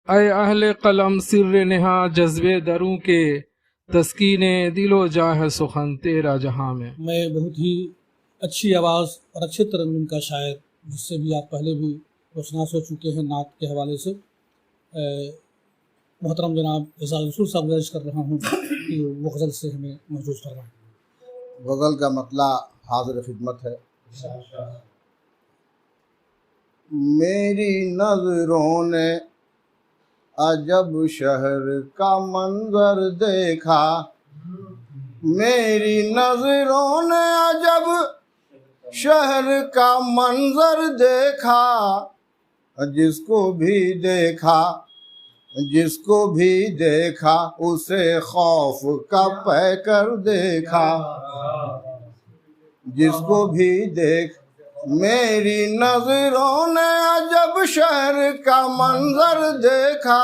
ऐ अहले कलम सिर्र नेहा जज्बे दरूं के, तस्कीने दिलो जाह सुखन तेरा जहां में। मैं बहुत ही अच्छी आवाज़ और अच्छे तरन्नुम का शायर, जिससे भी आप पहले भी रोशनास हो चुके हैं नात के हवाले से, मोहतरम जनाब एजाज रसूल साहब गुजारिश कर रहा हूँ कि वो गज़ल से हमें महसूस करवाएं। गज़ल का मतला हाज़िर खिदमत है। मेरी नज़रों ने अजब शहर का मंजर देखा, मेरी नज़रों ने अजब शहर का मंजर देखा, जिसको भी देखा उसे खौफ का पैकर देखा, जिसको भी मेरी नज़रों ने अजब शहर का मंजर देखा,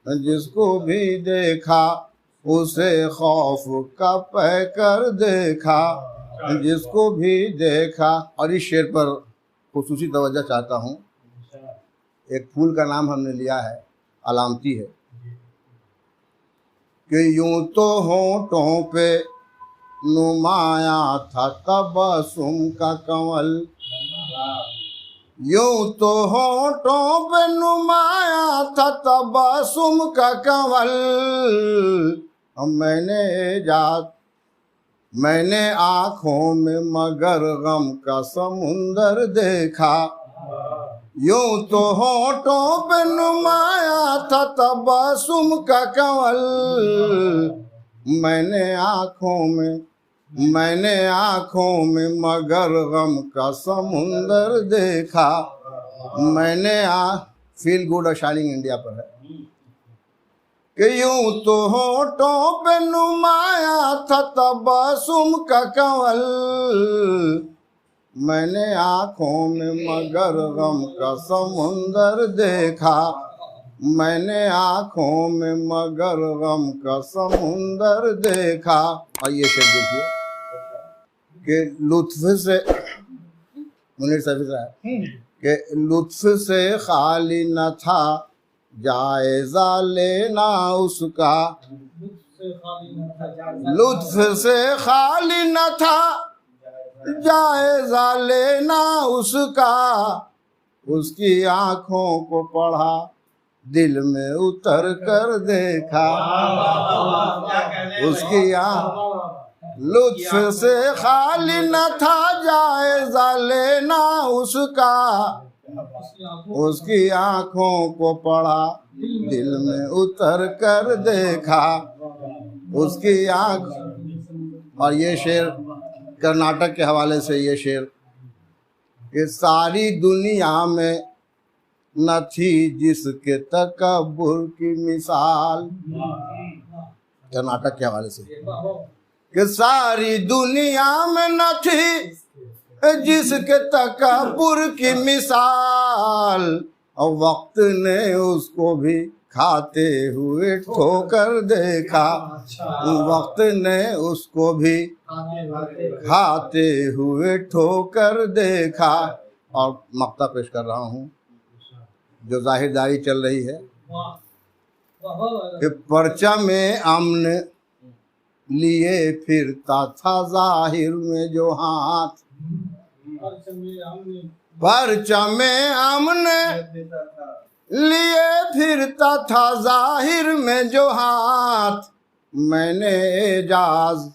जिसको भी देखा उसे खौफ का पैकर देखा, जिसको भी देखा। और इस शेर पर खुसूसी तवज्जो चाहता हूँ। एक फूल का नाम हमने लिया है, अलामती है कि यूं तो होंठों पे नुमाया था तबस्सुम का कंवल, यूं तो होंठों पे नुमाया था तबस्सुम का कंवल, मैंने आँखों में मगर गम का समुंदर देखा, यूं तो होंठों पे नुमाया था तबस्सुम का कंवल, मैंने आँखों में मगर गम का समुंदर देखा, फील गुड और शाइनिंग इंडिया पर है कि यूं तो होंठों पे नुमाया था तबस्सुम का कंवल, मैंने आँखों में मगर गम का समुंदर देखा, मैंने आँखों में मगर गम का समुंदर देखा। और ये शेर देखिए कि लुत्फ से मुनीर साहब के लुत्फ से खाली न था जायजा लेना उसका, लुत्फ से खाली न था जायजा लेना उसका, उसकी आँखों को पढ़ा दिल में उतर कर देखा, उसकी लुत्फ से खाली न था जायजा लेना उसका, उसकी आँखों को पढ़ा दिल में उतर कर देखा, उसकी आँख। और ये शेर कर्नाटक के हवाले से, ये शेर कि सारी दुनिया में न थी जिसके तकब्बुर की मिसाल, कर्नाटक के हवाले से, कि सारी दुनिया में न थी जिसके तकब्बुर की मिसाल, और वक्त ने उसको भी खाते हुए ठोकर देखा, वक्त ने उसको भी खाते हुए ठोकर देखा। और मक्ता पेश कर रहा हूँ जो जाहिरदारी चल रही है कि परचम अमन लिए फिरता था जाहिर में जो हाथ, परचम अमन लिए फिरता था जाहिर में जो हाथ, मैंने एजाज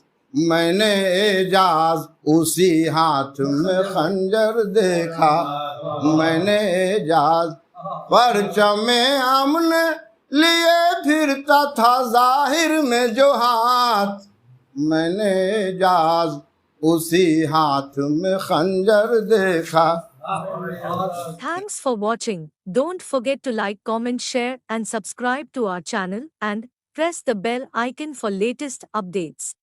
उसी हाथ में खंजर देखा, मैंने एजाज परचम अमन लिए फिरता था जाहिर में जो हाथ, मैंने एजाज उसी हाथ में खंजर देखा। Thanks for watching. Don't forget to like, comment, share and subscribe to our channel and press the bell icon for latest updates.